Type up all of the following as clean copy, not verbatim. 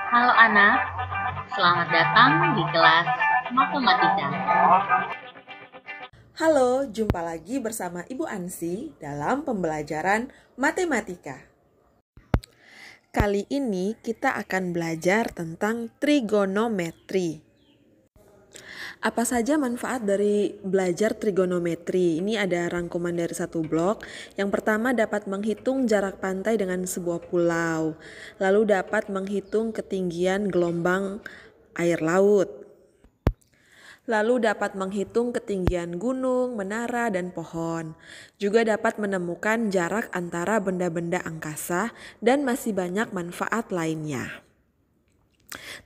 Halo anak, selamat datang di kelas Matematika. Halo, jumpa lagi bersama Ibu Ansi dalam pembelajaran matematika. Kali ini kita akan belajar tentang trigonometri. Apa saja manfaat dari belajar trigonometri? Ini ada rangkuman dari satu blok. Yang pertama dapat menghitung jarak pantai dengan sebuah pulau. Lalu dapat menghitung ketinggian gelombang air laut. Lalu dapat menghitung ketinggian gunung, menara, dan pohon. Juga dapat menemukan jarak antara benda-benda angkasa dan masih banyak manfaat lainnya.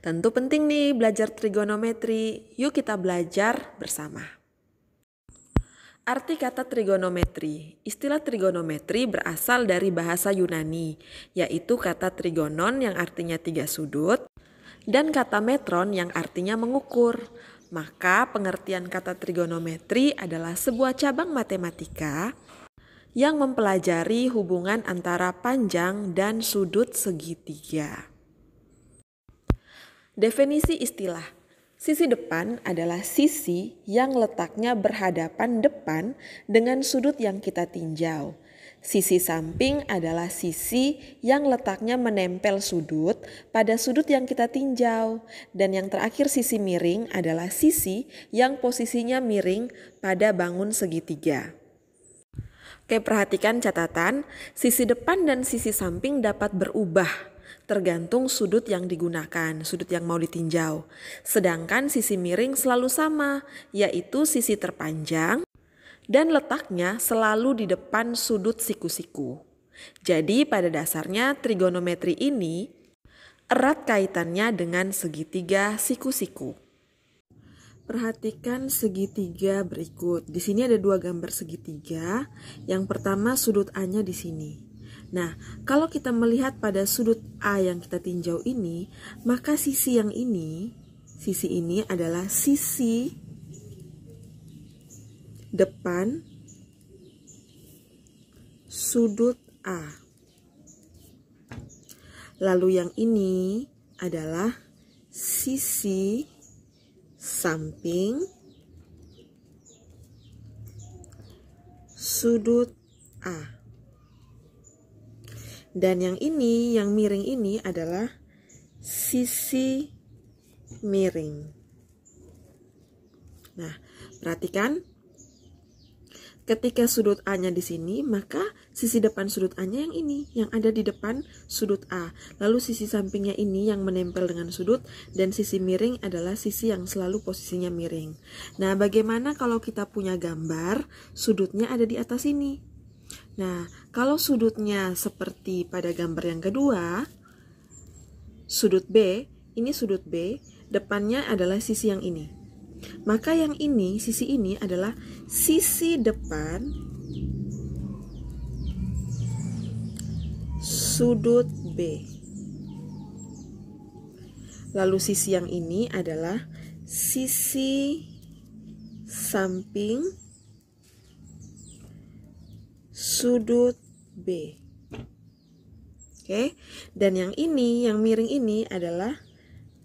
Tentu penting nih belajar trigonometri. Yuk kita belajar bersama. Arti kata trigonometri. Istilah trigonometri berasal dari bahasa Yunani, yaitu kata trigonon yang artinya 3 sudut, dan kata metron yang artinya mengukur. Maka pengertian kata trigonometri adalah sebuah cabang matematika yang mempelajari hubungan antara panjang dan sudut segitiga. Definisi istilah. Sisi depan adalah sisi yang letaknya berhadapan depan dengan sudut yang kita tinjau. Sisi samping adalah sisi yang letaknya menempel sudut pada sudut yang kita tinjau. Dan yang terakhir sisi miring adalah sisi yang posisinya miring pada bangun segitiga. Oke, perhatikan catatan, sisi depan dan sisi samping dapat berubah tergantung sudut yang digunakan, sudut yang mau ditinjau. Sedangkan sisi miring selalu sama, yaitu sisi terpanjang dan letaknya selalu di depan sudut siku-siku. Jadi pada dasarnya trigonometri ini erat kaitannya dengan segitiga siku-siku. Perhatikan segitiga berikut. Di sini ada 2 gambar segitiga. Yang pertama sudut A-nya di sini. Nah, kalau kita melihat pada sudut A yang kita tinjau ini, maka sisi ini adalah sisi depan sudut A. Lalu yang ini adalah sisi samping sudut A. Dan yang ini, yang miring ini adalah sisi miring. Nah, perhatikan. Ketika sudut A-nya di sini, maka sisi depan sudut A-nya yang ini, yang ada di depan sudut A. Lalu sisi sampingnya ini yang menempel dengan sudut, dan sisi miring adalah sisi yang selalu posisinya miring. Nah, bagaimana kalau kita punya gambar, sudutnya ada di atas ini? Nah, kalau sudutnya seperti pada gambar yang kedua, sudut B, ini sudut B, depannya adalah sisi yang ini. Maka yang ini, sisi ini adalah sisi depan sudut B. Lalu sisi yang ini adalah sisi samping sudut B. Oke, dan yang ini, yang miring ini adalah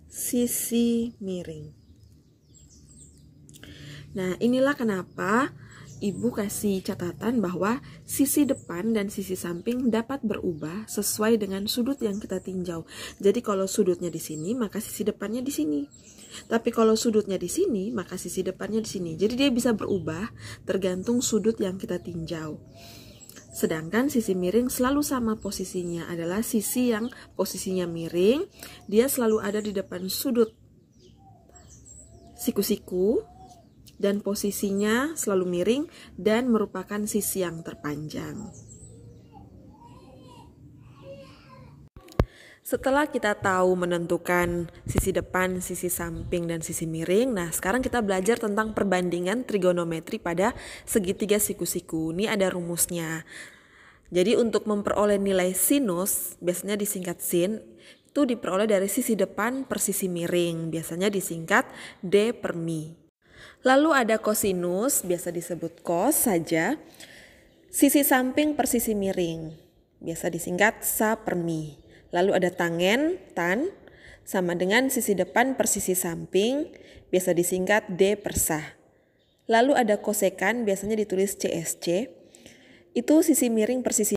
sisi miring. Nah, inilah kenapa Ibu kasih catatan bahwa sisi depan dan sisi samping dapat berubah sesuai dengan sudut yang kita tinjau. Jadi kalau sudutnya di sini, maka sisi depannya di sini. Tapi kalau sudutnya di sini, maka sisi depannya di sini. Jadi dia bisa berubah tergantung sudut yang kita tinjau. Sedangkan sisi miring selalu sama posisinya, adalah sisi yang posisinya miring. Dia selalu ada di depan sudut siku-siku dan posisinya selalu miring dan merupakan sisi yang terpanjang. Setelah kita tahu menentukan sisi depan, sisi samping, dan sisi miring, nah sekarang kita belajar tentang perbandingan trigonometri pada segitiga siku-siku. Ini ada rumusnya. Jadi untuk memperoleh nilai sinus, biasanya disingkat sin, itu diperoleh dari sisi depan per sisi miring, biasanya disingkat D per mi. Lalu ada kosinus, biasa disebut cos saja, sisi samping per sisi miring, biasa disingkat sa per mi. Lalu ada tangen, tan, sama dengan sisi depan per sisi samping, biasa disingkat D per SA. Lalu ada kosekan, biasanya ditulis CSC, itu sisi miring per sisi.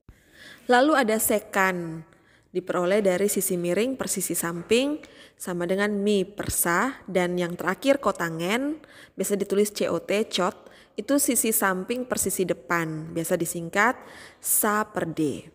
Lalu ada sekan, diperoleh dari sisi miring per sisi samping, sama dengan Mi per SA. Dan yang terakhir kotangen, biasa ditulis COT, COT, itu sisi samping per sisi depan, biasa disingkat SA per D.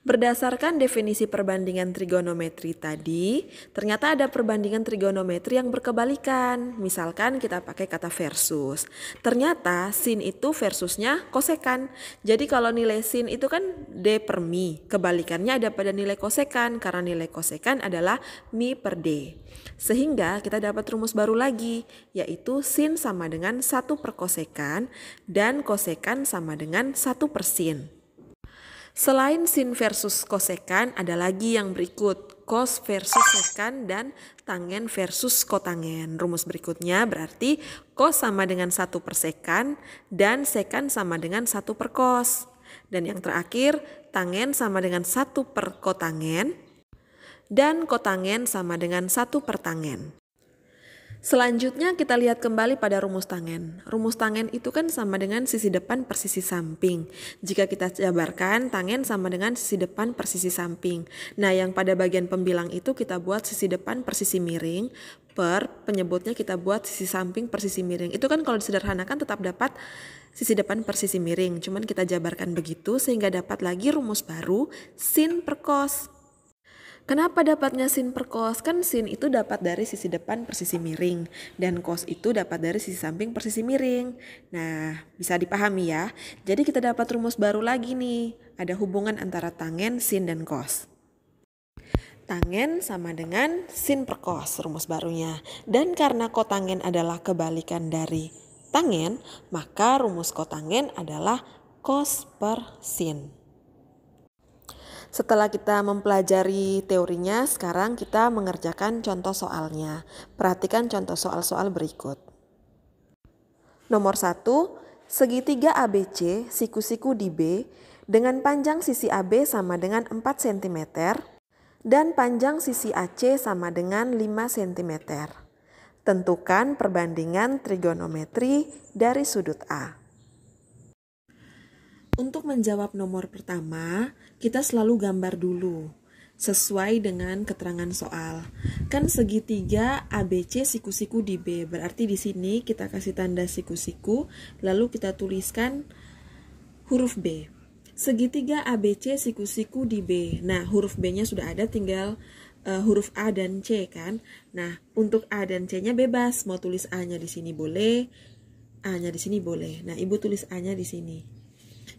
Berdasarkan definisi perbandingan trigonometri tadi, ternyata ada perbandingan trigonometri yang berkebalikan. Misalkan kita pakai kata versus. Ternyata sin itu versusnya kosekan. Jadi kalau nilai sin itu kan D per Mi. Kebalikannya ada pada nilai kosekan, karena nilai kosekan adalah Mi per D. Sehingga kita dapat rumus baru lagi, yaitu sin sama dengan 1 per kosekan dan kosekan sama dengan 1 per sin. Selain sin versus kosekan, ada lagi yang berikut, cos versus sekan dan tangen versus kotangen. Rumus berikutnya berarti cos sama dengan 1 per sekan dan sekan sama dengan 1 per cos. Dan yang terakhir, tangen sama dengan 1 per kotangen dan kotangen sama dengan 1 per tangen. Selanjutnya kita lihat kembali pada rumus tangen. Rumus tangen itu kan sama dengan sisi depan per sisi samping. Jika kita jabarkan, tangen sama dengan sisi depan per sisi samping. Nah, yang pada bagian pembilang itu kita buat sisi depan per sisi miring, per penyebutnya kita buat sisi samping per sisi miring. Itu kan kalau disederhanakan tetap dapat sisi depan per sisi miring. Cuman kita jabarkan begitu sehingga dapat lagi rumus baru, sin per cos. Kenapa dapatnya sin per cos? Kan sin itu dapat dari sisi depan per sisi miring dan cos itu dapat dari sisi samping per sisi miring. Nah, bisa dipahami ya. Jadi kita dapat rumus baru lagi nih. Ada hubungan antara tangen, sin, dan cos. Tangen sama dengan sin per cos, rumus barunya. Dan karena kotangen adalah kebalikan dari tangen, maka rumus kotangen adalah cos per sin. Setelah kita mempelajari teorinya, sekarang kita mengerjakan contoh soalnya. Perhatikan contoh soal-soal berikut. Nomor 1, segitiga ABC siku-siku di B dengan panjang sisi AB sama dengan 4 cm dan panjang sisi AC sama dengan 5 cm. Tentukan perbandingan trigonometri dari sudut A. Untuk menjawab nomor pertama, kita selalu gambar dulu, sesuai dengan keterangan soal. Kan segitiga ABC siku-siku di B, berarti di sini kita kasih tanda siku-siku, lalu kita tuliskan huruf B. Segitiga ABC siku-siku di B. Nah, huruf B-nya sudah ada, tinggal huruf A dan C kan. Nah, untuk A dan C-nya bebas, mau tulis A-nya di sini boleh, A-nya di sini boleh. Nah, Ibu tulis A-nya di sini.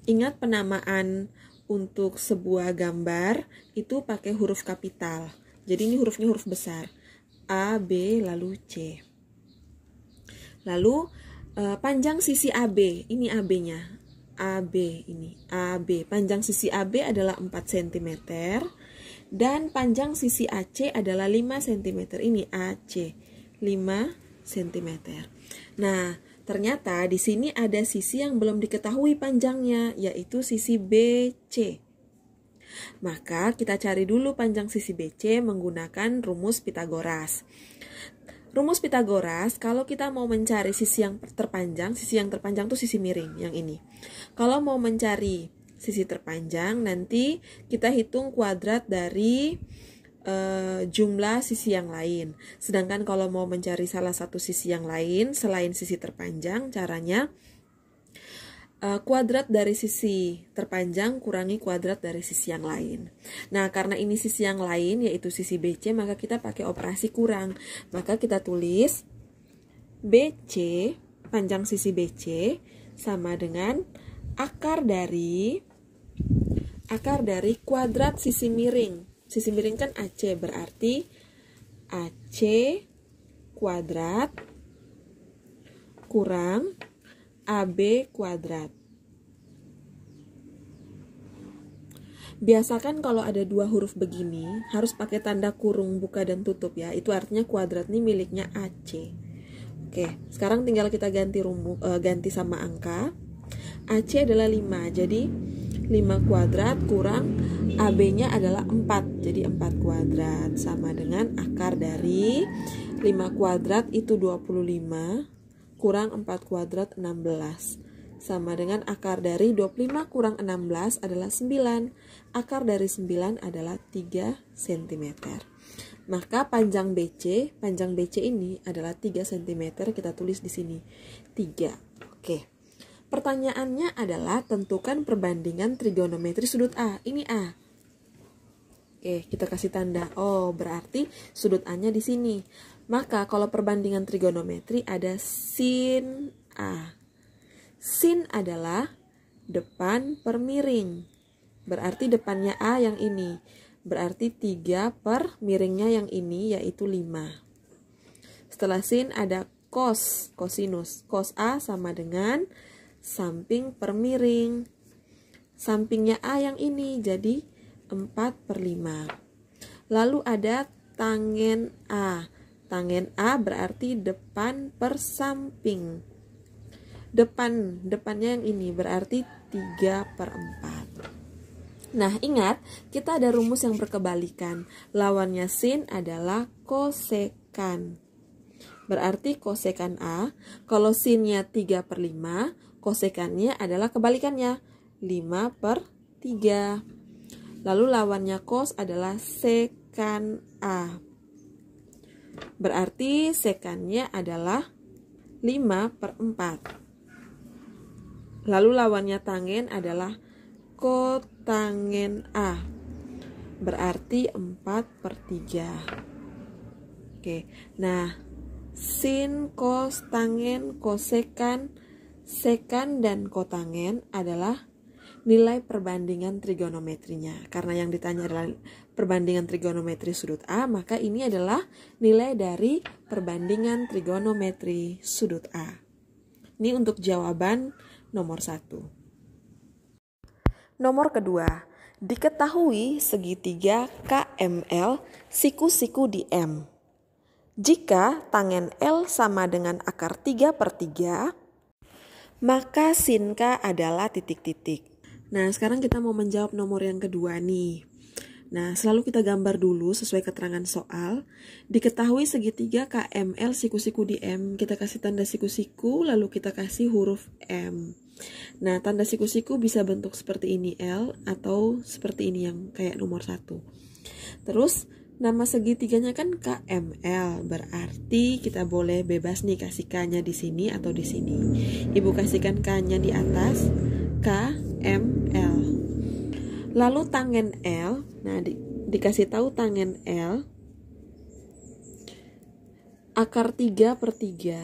Ingat penamaan untuk sebuah gambar itu pakai huruf kapital. Jadi ini hurufnya huruf besar. A, B, lalu C. Lalu panjang sisi AB, ini AB-nya. AB ini, AB. Panjang sisi AB adalah 4 cm. Dan panjang sisi AC adalah 5 cm. Ini AC, 5 cm. Nah, ternyata di sini ada sisi yang belum diketahui panjangnya, yaitu sisi BC. Maka kita cari dulu panjang sisi BC menggunakan rumus Pitagoras. Rumus Pitagoras, kalau kita mau mencari sisi yang terpanjang itu sisi miring, yang ini. Kalau mau mencari sisi terpanjang, nanti kita hitung kuadrat dari jumlah sisi yang lain. Sedangkan kalau mau mencari salah satu sisi yang lain selain sisi terpanjang, caranya kuadrat dari sisi terpanjang kurangi kuadrat dari sisi yang lain. Nah, karena ini sisi yang lain yaitu sisi BC, maka kita pakai operasi kurang. Maka kita tulis BC, panjang sisi BC sama dengan akar dari kuadrat sisi miring. Sisi miring kan AC, berarti AC kuadrat kurang AB kuadrat. Biasakan kalau ada dua huruf begini, harus pakai tanda kurung buka dan tutup ya. Itu artinya kuadrat ini miliknya AC. Oke, sekarang tinggal kita ganti sama angka. AC adalah 5, jadi 5 kuadrat kurang AB-nya adalah 4, jadi 4 kuadrat sama dengan akar dari 5 kuadrat itu 25 kurang 4 kuadrat 16. Sama dengan akar dari 25 kurang 16 adalah 9. Akar dari 9 adalah 3 cm. Maka panjang BC ini adalah 3 cm, kita tulis di sini 3. Oke. Pertanyaannya adalah tentukan perbandingan trigonometri sudut A. Ini A. Oke, kita kasih tanda. Oh, berarti sudut A-nya di sini. Maka kalau perbandingan trigonometri ada sin A. Sin adalah depan per miring. Berarti depannya A yang ini. Berarti 3 per miringnya yang ini yaitu 5. Setelah sin ada cos, kosinus. Cos A sama dengan samping per miring. Sampingnya A yang ini jadi 4 per 5. Lalu ada tangen A. Tangen A berarti depan per samping. Depannya yang ini berarti 3 per 4. Nah, ingat, kita ada rumus yang berkebalikan. Lawannya sin adalah kosekan. Berarti kosekan A, kalau sinnya 3 per 5, kosekannya adalah kebalikannya, 5 per 3. Lalu lawannya cos adalah sekan A. Berarti sekannya adalah 5 per 4. Lalu lawannya tangen adalah kotangen A. Berarti 4 per 3. Oke, nah sin, cos, tangen, kosekan, sekan, dan kotangen adalah nilai perbandingan trigonometrinya. Karena yang ditanya adalah perbandingan trigonometri sudut A, maka ini adalah nilai dari perbandingan trigonometri sudut A. Ini untuk jawaban nomor 1. Nomor kedua, diketahui segitiga KML siku-siku di M. Jika tangen L sama dengan akar 3 per 3, maka sin K adalah titik-titik. Nah, sekarang kita mau menjawab nomor yang kedua nih. Nah, selalu kita gambar dulu sesuai keterangan soal. Diketahui segitiga KML siku-siku di M. Kita kasih tanda siku-siku, lalu kita kasih huruf M. Nah, tanda siku-siku bisa bentuk seperti ini L atau seperti ini yang kayak nomor 1. Terus, nama segitiganya kan KML, berarti kita boleh bebas nih kasih K-nya di sini atau di sini. Ibu kasihkan K-nya di atas, KML. Lalu tangen L, nah dikasih tahu tangen L, akar 3 per 3.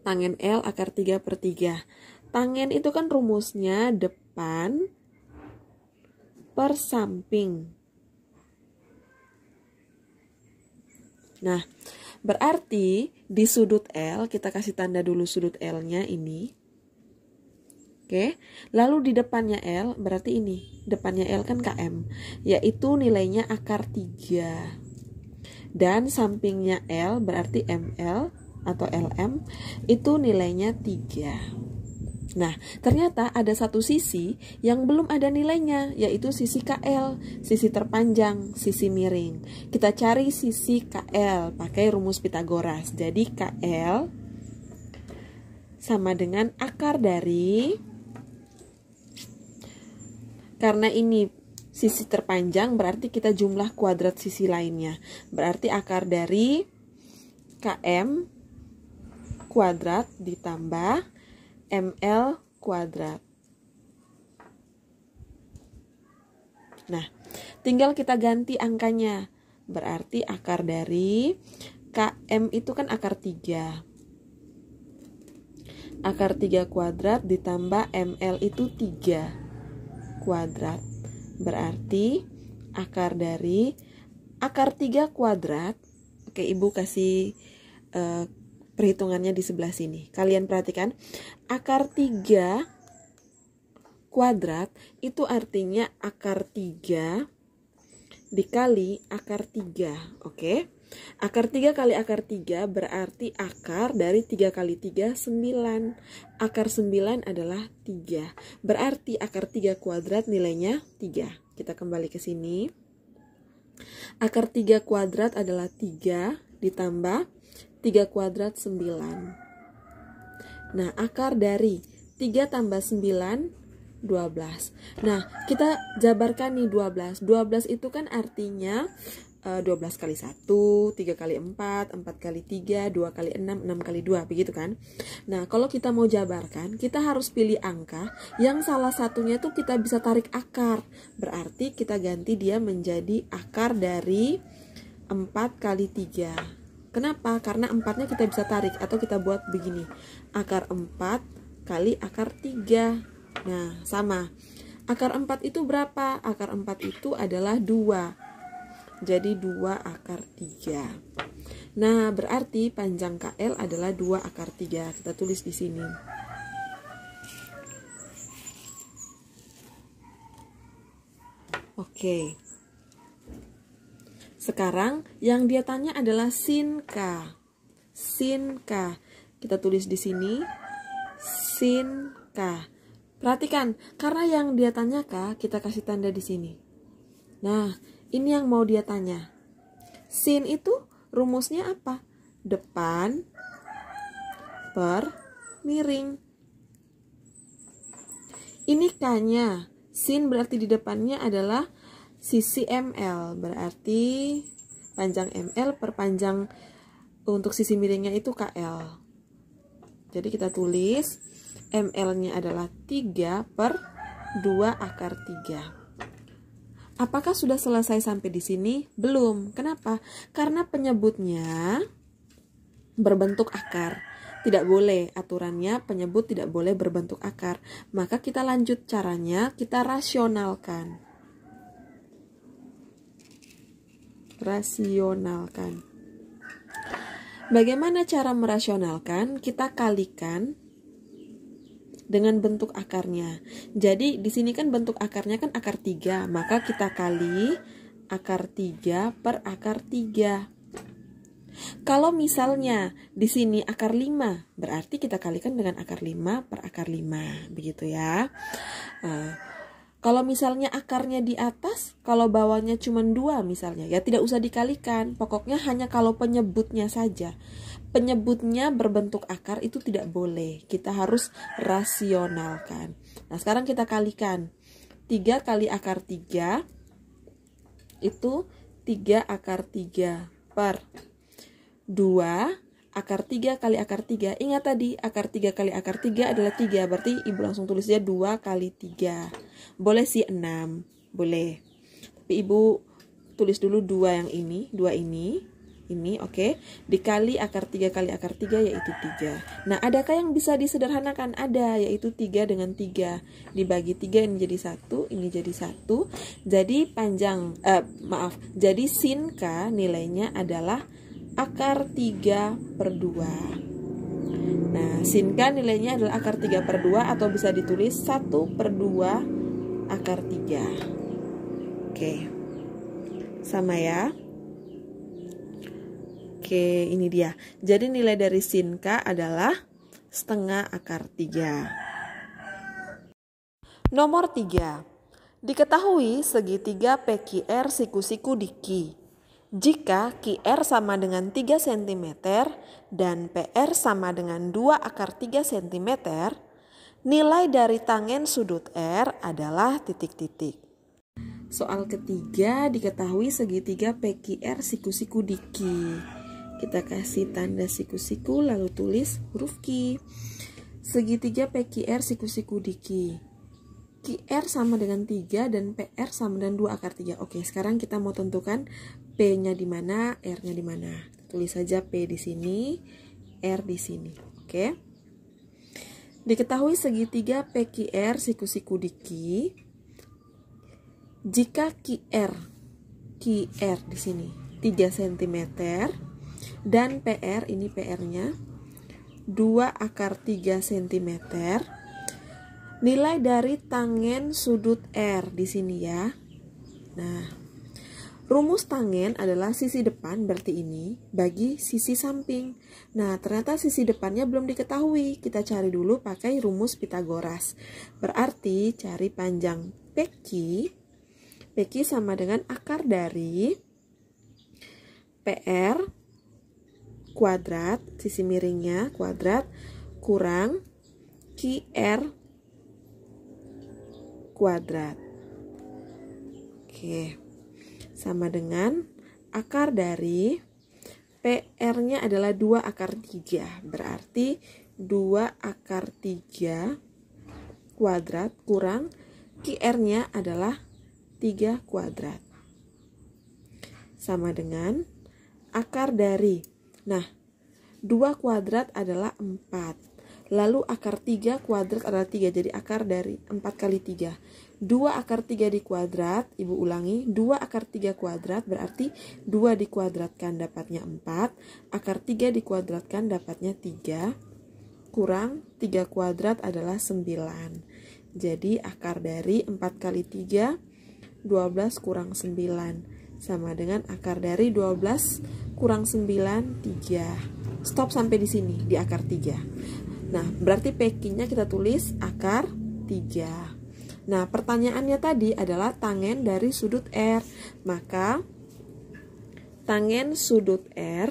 Tangen L akar 3 per 3. Tangen itu kan rumusnya depan per samping. Nah, berarti di sudut L, kita kasih tanda dulu sudut L-nya ini. Oke, lalu di depannya L, berarti ini. Depannya L kan KM, yaitu nilainya akar 3. Dan sampingnya L, berarti ML atau LM, itu nilainya 3. Nah, ternyata ada satu sisi yang belum ada nilainya, yaitu sisi KL, sisi terpanjang, sisi miring. Kita cari sisi KL pakai rumus Pitagoras. Jadi KL sama dengan akar dari, karena ini sisi terpanjang berarti kita jumlah kuadrat sisi lainnya. Berarti akar dari KM kuadrat ditambah ML kuadrat. Nah, tinggal kita ganti angkanya. Berarti akar dari KM itu kan akar 3. Akar 3 kuadrat ditambah ML itu 3 kuadrat. Berarti akar dari akar 3 kuadrat. Oke, Ibu kasih perhitungannya di sebelah sini. Kalian perhatikan, akar 3 kuadrat itu artinya akar 3 dikali akar 3. Oke? Akar 3 kali akar 3 berarti akar dari 3 kali 3, 9. Akar 9 adalah 3. Berarti akar 3 kuadrat nilainya 3. Kita kembali ke sini. Akar 3 kuadrat adalah 3 ditambah 3 kuadrat 9. Nah, akar dari 3 tambah 9, 12. Nah, kita jabarkan nih 12. 12 itu kan artinya 12 kali 1, 3 kali 4, 4 kali 3, 2 kali 6, 6 kali 2, begitu kan? Nah, kalau kita mau jabarkan, kita harus pilih angka yang salah satunya tuh kita bisa tarik akar. Berarti kita ganti dia menjadi akar dari 4 kali 3. Kenapa? Karena 4-nya kita bisa tarik atau kita buat begini. Akar 4 kali akar 3. Nah, sama. Akar 4 itu berapa? Akar 4 itu adalah 2. Jadi 2 akar 3. Nah, berarti panjang KL adalah 2 akar 3. Kita tulis di sini. Oke. Sekarang yang dia tanya adalah sin K. Sin K. Kita tulis di sini sin K. Perhatikan, karena yang dia tanya K, kita kasih tanda di sini. Nah, ini yang mau dia tanya. Sin itu rumusnya apa? Depan per miring. Ini K-nya. Sin berarti di depannya adalah sisi ML, berarti panjang ML per panjang untuk sisi miringnya itu KL. Jadi kita tulis ML-nya adalah 3 per 2 akar 3. Apakah sudah selesai sampai di sini? Belum. Kenapa? Karena penyebutnya berbentuk akar. Tidak boleh, aturannya penyebut tidak boleh berbentuk akar. Maka kita lanjut caranya, kita rasionalkan. Rasionalkan. Bagaimana cara merasionalkan? Kita kalikan dengan bentuk akarnya. Jadi di sini kan bentuk akarnya kan akar 3, maka kita kali akar 3 per akar 3. Kalau misalnya di sini akar 5, berarti kita kalikan dengan akar 5 per akar 5, begitu ya. Kalau misalnya akarnya di atas, kalau bawahnya cuma 2 misalnya, ya tidak usah dikalikan. Pokoknya hanya kalau penyebutnya saja. Penyebutnya berbentuk akar itu tidak boleh. Kita harus rasionalkan. Nah, sekarang kita kalikan. 3 kali akar 3 itu 3 akar 3 per 2 akar 3 kali akar 3. Ingat tadi akar 3 kali akar 3 adalah 3. Berarti ibu langsung tulis aja 2 kali 3. Boleh sih 6. Boleh. Tapi ibu tulis dulu 2 yang ini. 2 ini. Ini oke. Dikali akar 3 kali akar 3 yaitu 3. Nah, adakah yang bisa disederhanakan? Ada, yaitu 3 dengan 3. Dibagi 3 ini jadi 1. Ini jadi 1. Jadi panjang, jadi sin K nilainya adalah akar 3 per 2. Nah, sin K nilainya adalah akar 3 per 2 atau bisa ditulis 1 per 2 akar 3. Oke. Sama ya. Oke, ini dia. Jadi nilai dari sin K adalah setengah akar 3. Nomor 3. Diketahui segitiga PQR siku-siku di Q. Jika QR sama dengan 3 cm dan PR sama dengan 2 akar 3 cm, nilai dari tangen sudut R adalah titik-titik. Soal ketiga, diketahui segitiga PQR siku-siku di Q. Kita kasih tanda siku-siku lalu tulis huruf Q. Segitiga PQR siku-siku di Q. QR sama dengan 3 dan PR sama dengan 2 akar 3. Oke, sekarang kita mau tentukan P-nya di mana, R-nya di mana. Tulis saja P di sini, R di sini. Oke. Diketahui segitiga PQR siku-siku di Q. Jika QR di sini 3 cm dan PR, ini PR-nya 2 akar 3 cm, nilai dari tangen sudut R di sini ya. Nah, Rumus tangen adalah sisi depan, berarti ini, bagi sisi samping. Nah, ternyata sisi depannya belum diketahui. Kita cari dulu pakai rumus Pitagoras. Berarti cari panjang PQ. PQ sama dengan akar dari PR kuadrat, sisi miringnya kuadrat, kurang QR kuadrat. Oke. Sama dengan akar dari PR-nya adalah 2 akar 3. Berarti 2 akar 3 kuadrat kurang QR-nya adalah 3 kuadrat. Sama dengan akar dari, nah 2 kuadrat adalah 4. Lalu akar 3 kuadrat adalah 3. Jadi akar dari 4 kali 3. 2 akar 3 dikuadrat, Ibu ulangi, 2 akar 3 kuadrat berarti 2 dikuadratkan dapatnya 4. Akar 3 dikuadratkan dapatnya 3. Kurang 3 kuadrat adalah 9. Jadi akar dari 4 kali 3, 12 kurang 9. Sama dengan akar dari 12 kurang 9, 3. Stop sampai di sini, di akar 3. Nah, berarti PQ-nya kita tulis akar 3. Nah, pertanyaannya tadi adalah tangen dari sudut R. Maka, tangen sudut R.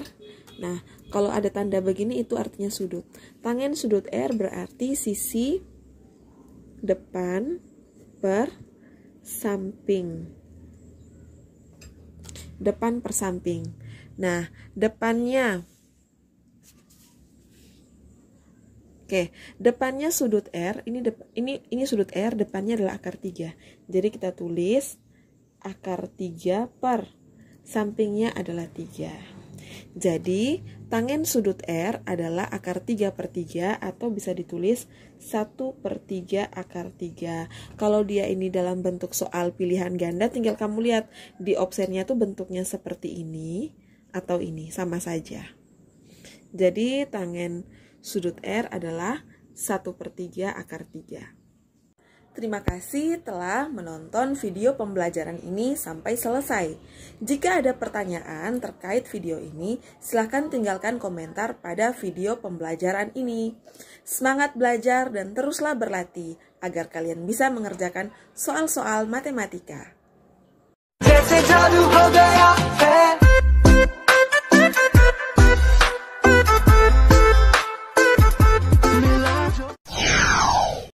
Nah, kalau ada tanda begini itu artinya sudut. Tangen sudut R berarti sisi depan per samping. Depan per samping. Nah, depannya, oke, depannya sudut R, ini sudut R, depannya adalah akar 3. Jadi kita tulis akar 3 per sampingnya adalah 3. Jadi tangen sudut R adalah akar 3 per 3 atau bisa ditulis 1 per 3 akar 3. Kalau dia ini dalam bentuk soal pilihan ganda, tinggal kamu lihat di opsennya tuh bentuknya seperti ini atau ini, sama saja. Jadi tangen sudut R adalah 1 per 3 akar 3. Terima kasih telah menonton video pembelajaran ini sampai selesai. Jika ada pertanyaan terkait video ini, silahkan tinggalkan komentar pada video pembelajaran ini. Semangat belajar dan teruslah berlatih agar kalian bisa mengerjakan soal-soal matematika.